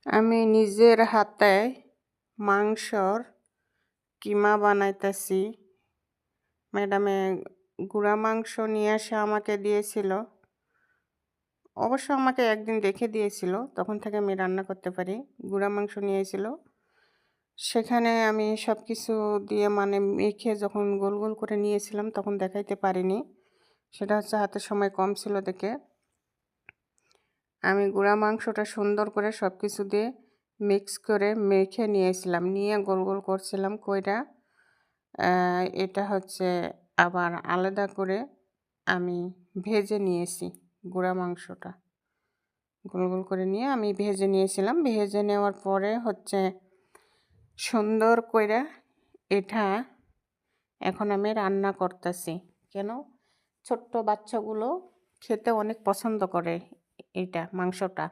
আমি নিজের হাতে মাংসর কিমা বানাইতেছি। ম্যাডামে গুঁড়া মাংস নিয়ে এসে আমাকে দিয়েছিল। অবশ্য আমাকে একদিন রেখে দিয়েছিল, তখন থেকে আমি রান্না করতে পারি। গুঁড়া মাংস নিয়েছিল, সেখানে আমি সব কিছু দিয়ে মেখে যখন গোল গোল করে নিয়েছিলাম তখন দেখাইতে পারিনি। সেটা হচ্ছে হাতে সময় কম ছিল দেখে। আমি গুঁড়া মাংসটা সুন্দর করে সব কিছু দিয়ে মিক্স করে মেখে নিয়েছিলাম, নিয়ে গোল গোল করছিলাম কইরা। এটা হচ্ছে আবার আলাদা করে আমি ভেজে নিয়েছি। গুঁড়া মাংসটা গোল গোল করে নিয়ে আমি ভেজে নিয়েছিলাম। ভেজে নেওয়ার পরে হচ্ছে সুন্দর কইরা এটা এখন আমি রান্না করতেছি। কেন? ছোট্ট বাচ্চাগুলো খেতে অনেক পছন্দ করে এটা মাংসটা।